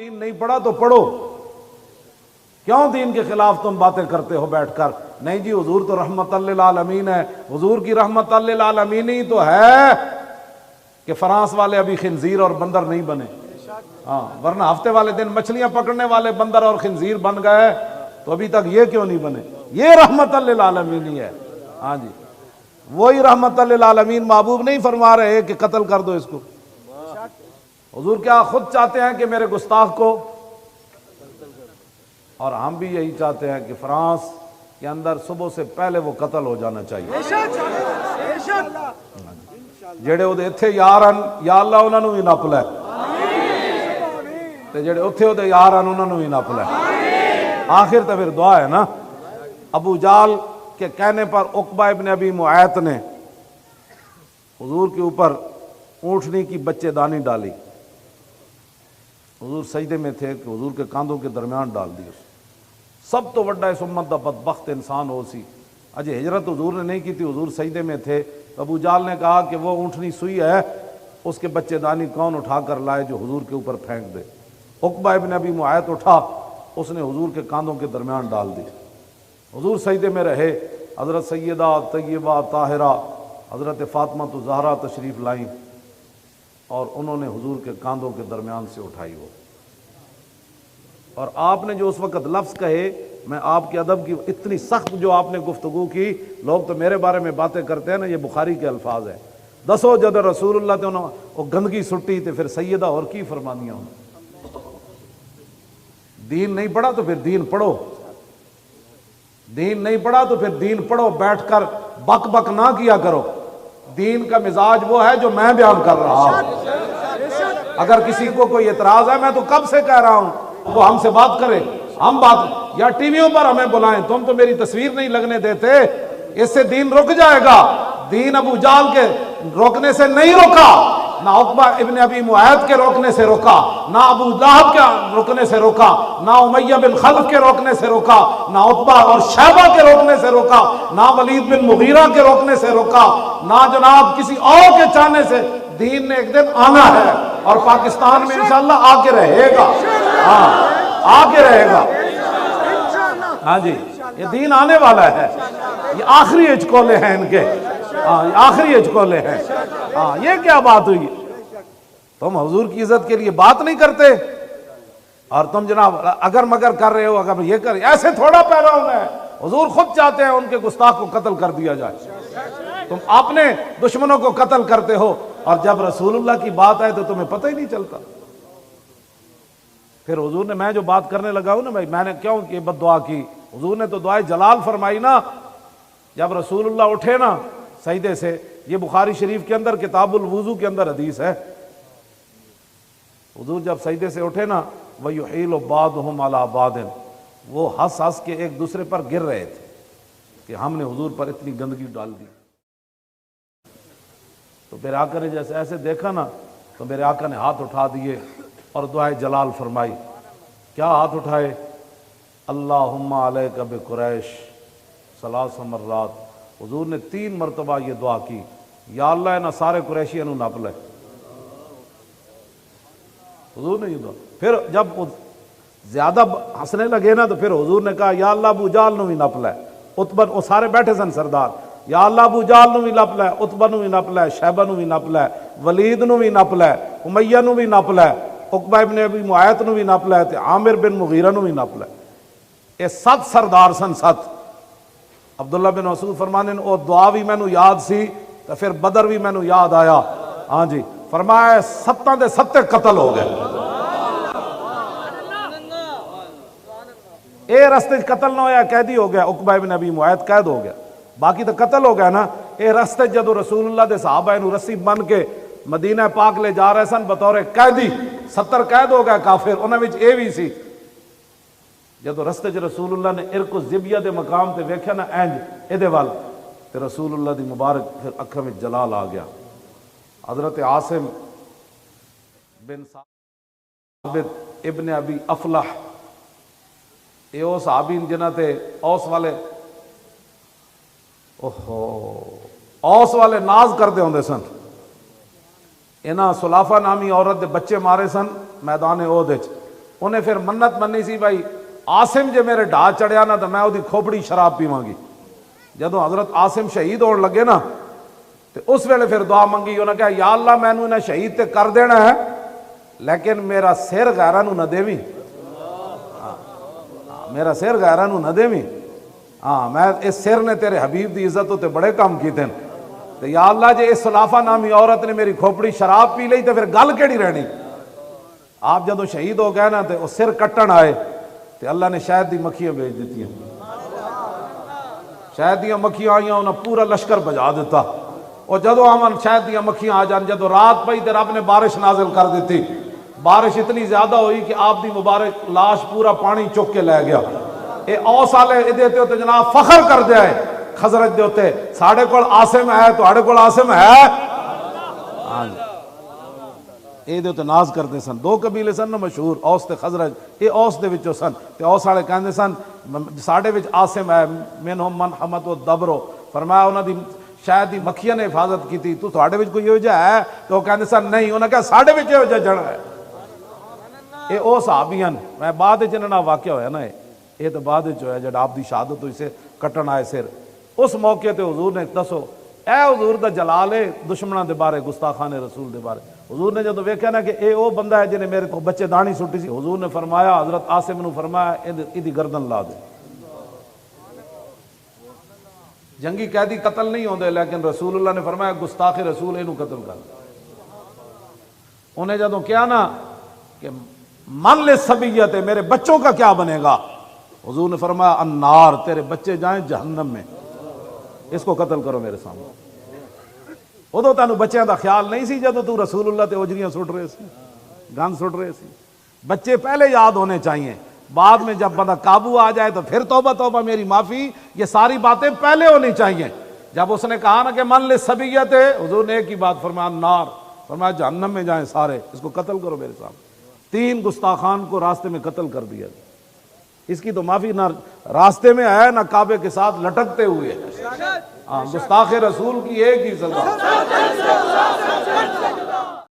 دین نہیں پڑھا تو پڑھو، کیوں دین کے خلاف تم باتیں کرتے ہو بیٹھ کر؟ نہیں جی حضور تو رحمت للعالمین ہے، حضور کی رحمت للعالمین ہی تو ہے کہ فرانس والے ابھی خنزیر اور بندر نہیں بنے، ہاں ورنہ ہفتے والے دن مچھلیاں پکڑنے والے بندر اور خنزیر بن گئے تو ابھی تک یہ کیوں نہیں بنے؟ یہ رحمت للعالمین ہی ہے۔ ہاں جی وہی رحمت للعالمین محبوب نہیں فرما رہے کہ قتل کر دو اس کو؟ حضور کیا خود چاہتے ہیں کہ میرے گستاخ کو، اور ہم بھی یہی چاہتے ہیں کہ فرانس کے اندر صبح سے پہلے وہ قتل ہو جانا چاہیے۔ جڑے وہ اتھے یار ہیں یا اللہ انہوں نے بھی نپ لے، تے جڑے اتھے وہ یار ہیں انہوں نے بھی نپ لے۔ آخر تو پھر دعا ہے نا۔ ابو جال کے کہنے پر عقبہ ابن ابی معیط نے حضور کے اوپر اونٹنی کی بچے دانی ڈالی، حضور سجدے میں تھے کہ حضور کے کاندھوں کے درمیان ڈال دی۔ سب تو وڈا اس امت دا بدبخت انسان ہو سی، اجے ہجرت حضور نے نہیں کی تھی، حضور سجدے میں تھے، ابو جال نے کہا کہ وہ اونٹنی سوئی ہے، اس کے بچے دانی کون اٹھا کر لائے جو حضور کے اوپر پھینک دے؟ عقبہ ابن ابی معیط اٹھا، اس نے حضور کے کاندھوں کے درمیان ڈال دی۔ حضور سجدے میں رہے، حضرت سیدہ طیبہ طاہرہ حضرت فاطمہ زہرا تشریف لائیں اور انہوں نے حضور کے کاندھوں کے درمیان سے اٹھائی وہ، اور آپ نے جو اس وقت لفظ کہے، میں آپ کے ادب کی اتنی سخت جو آپ نے گفتگو کی، لوگ تو میرے بارے میں باتیں کرتے ہیں نا، یہ بخاری کے الفاظ ہیں، دسو جد رسول اللہ تے انہوں وہ گندگی سٹی تے پھر سیدہ اور کی فرمانیاں انہوں۔ دین نہیں پڑھا تو پھر دین پڑھو، دین نہیں پڑھا تو پھر دین پڑھو، بیٹھ کر بک بک نہ کیا کرو۔ دین کا مزاج وہ ہے جو میں بیان کر رہا ہوں۔ اگر کسی کو کوئی اعتراض ہے، میں تو کب سے کہہ رہا ہوں وہ ہم سے بات کرے، ہم بات یا ٹی ویوں پر ہمیں بلائیں، تم تو میری تصویر نہیں لگنے دیتے، اس سے دین رک جائے گا۔ دین ابو جال کے روکنے سے نہیں روکا، نہ عقبہ ابن ابی معیط کے روکنے سے روکا، نہ ابو لہب کے روکنے سے روکا، نہ امیہ بن خلف کے روکنے سے روکا، نہ عتبہ اور شیبہ کے روکنے سے روکا، نہ ولید بن مغیرہ کے روکنے سے روکا، نہ جناب کسی اور کے چاہنے سے۔ دین نے ایک دن آنا ہے اور پاکستان میں انشاءاللہ آ کے رہے گا، ہاں آ کے رہے گا۔ ہاں جی یہ دین آنے والا ہے، یہ آخری اچکولے ہیں ان کے، ہاں یہ آخری اچکولے ہیں۔ ہاں یہ کیا بات ہوئی؟ تم حضور کی عزت کے لیے بات نہیں کرتے اور تم جناب اگر مگر کر رہے ہو، اگر یہ کر، ایسے تھوڑا پیدا ہونا ہے۔ حضور خود چاہتے ہیں ان کے گستاخ کو قتل کر دیا جائے، تم اپنے دشمنوں کو قتل کرتے ہو، اور جب رسول اللہ کی بات آئے تو تمہیں پتہ ہی نہیں چلتا۔ پھر حضور نے، میں جو بات کرنے لگا ہوں نا بھائی، میں نے کیوں یہ بد دعا کی؟ حضور نے تو دعائے جلال فرمائی نا، جب رسول اللہ اٹھے نا سجدے سے، یہ بخاری شریف کے اندر کتاب الوضو کے اندر حدیث ہے، حضور جب سجدے سے اٹھے نا، وَيُحِيلُ بَعْضُهُمْ عَلَى بَعْضٍ، وہ ہنس ہنس کے ایک دوسرے پر گر رہے تھے کہ ہم نے حضور پر اتنی گندگی ڈال دی۔ تو میرے آقا نے جیسے ایسے دیکھا نا، تو میرے آقا نے ہاتھ اٹھا دیے اور دعائے جلال فرمائی۔ کیا ہاتھ اٹھائے؟ اللہم علیک بقریش ثلاث مرات۔ حضور نے 3 مرتبہ یہ دعا کی، یا اللہ انہاں سارے قریشیوں نو نپ لے۔ حضور نے یہ دعا، پھر جب زیادہ ہنسنے لگے نا تو پھر حضور نے کہا یا اللہ ابو جال نو بھی نپ لے۔ عتبہ، وہ سارے بیٹھے سن سردار، یا اللہ ابو جال نو بھی نپ لے، عتبہ نو بھی نپ لے، شیبہ نو بھی نپ لے، ولید نو بھی نپ لے، امیہ نو بھی نپ لے، عقبہ ابن ابی معیط نو بھی نپ لے، تے عامر بن مغیرہ نو بھی نپ لے۔ یہ 7 سردار سن، 7۔ عبداللہ بن مسعود فرمانے او دعا بھی مینوں یاد سی تو پھر بدر بھی مینوں یاد آیا۔ ہاں جی فرمایا 7 دے 7 قتل ہو گئے۔ اے رستے قتل نہ ہویا، قیدی ہو گیا، عقبہ ابن ابی معیط قید ہو گیا، باقی تو قتل ہو گیا نا۔ اے رستے جدو رسول اللہ دے صحابہ نو رسی بن کے مدینہ پاک لے جا رہے سن بطور قیدی، 70 قید ہو گئے کافر، انہاں وچ اے بھی سی۔ جدو رستے چ رسول اللہ نے ارک الزبیہ دے مقام تے ویکھیا نا اینج ادھے وال، تے رسول اللہ دی مبارک پھر اکھاں وچ جلال آ گیا۔ حضرت عاصم بن ثابت ابن ابی افلح، اے او صحابی جنہاں تے اوس والے اوس والے ناز کرتے ہوندے سن، انہاں سلافہ نامی عورت دے بچے مارے سن میدان احد وچ، انہیں پھر منت منی سی بھائی عاصم جے میرے ڈھا چڑھیا نا تو میں وہ کھوپڑی شراب پیواں گی. جدو حضرت عاصم شہید ہون لگے نا تو اس ویلے پھر دعا منگی. انہوں نے کہا یا اللہ میں انہیں شہید تے کر دینا ہے لیکن میرا سر غیراں نو نہ دیویں. میرا سر غیراں نو نہ دیویں. ہاں میں اس سر نے تیرے حبیب دی عزت تے بڑے کام کیتے ہیں. تو یا اللہ جے اس خلافہ نامی عورت نے میری کھوپڑی شراب پی لئی تو پھر گل کیڑی رہنی. آپ جدو شہید ہو گئے نا تو وہ سر کٹن آئے تو اللہ نے شہد دی مکھیاں بھیج دیتی ہیں. شہد دیاں مکھیاں آئیاں انہاں پورا لشکر بجا دیتا. اور جدو آمن شہد دیاں مکھیاں آ جان جدو رات پئی تو رب نے بارش نازل کر دیتی. بارش اتنی زیادہ ہوئی کہ آپ دی مبارک لاش پورا پانی چک کے لے گیا. اے اوس والے ادھے تے جناب فخر کر دیا ہے خزرج دے اوتے ساڈے کول عاصم ہے تواڈے کول عاصم ہے. ہاں اے دے تے ناز کرتے سن. دو قبیلے سن نا مشہور اوس تے خزرج. اے اوس دے وچوں سن تے اوس والے کہندے سن ساڈے وچ عاصم ہے منہم من حمد و دبرو. فرمایا انہاں دی شاید دی مکھیاں نے حفاظت کی تو تواڈے وچ کوئی ہو جا ہے تو وہ کہندے سن نہیں. انہاں کہا ساڈے وچ ہو جا جڑا ہے. اے او صحابی ہیں. میں بعد وچ انہاں نال واقعہ ہویا نا یہ تو بعد وچ ہویا جڑا آپ دی شہادت ہوئی سے کٹن آئے سر. اس موقع تے حضور نے دسو اے حضور دا جلال ہے دشمناں دے بارے گستاخان رسول دے بارے. حضور نے جدو ویکھیا نا کہ اے او بندہ ہے جنے میرے تو بچے دانی سٹی سی. حضور نے فرمایا حضرت عاصم نو فرمایا ایدی گردن لا دے. جنگی قیدی قتل نہیں ہوندے لیکن رسول اللہ نے فرمایا گستاخ رسول اینو قتل کر. انہیں جدو کیا نا کہ من للصبیت میرے بچوں کا کیا بنے گا. حضور نے فرمایا النار تیرے بچے جائیں جہنم میں اس کو قتل کرو میرے سامنے. ادو تینوں بچیاں دا خیال نہیں سی جدو تو رسول اللہ تے اوجریاں سٹ رہے سی گند سٹ رہے سی. بچے پہلے یاد ہونے چاہیے. بعد میں جب بندہ قابو آ جائے تو پھر توبہ توبہ میری معافی. یہ ساری باتیں پہلے ہونی چاہیے. جب اس نے کہا نا کہ من للصبیت حضور نے ایک ہی بات فرمایا النار. فرمایا جہنم میں جائیں سارے اس کو قتل کرو میرے سامنے. 3 گستاخان کو راستے میں قتل کر دیا. اس کی تو معافی نہ راستے میں ہے نہ کعبے کے ساتھ لٹکتے ہوئے. ہاں گستاخ رسول کی ایک ہی سزا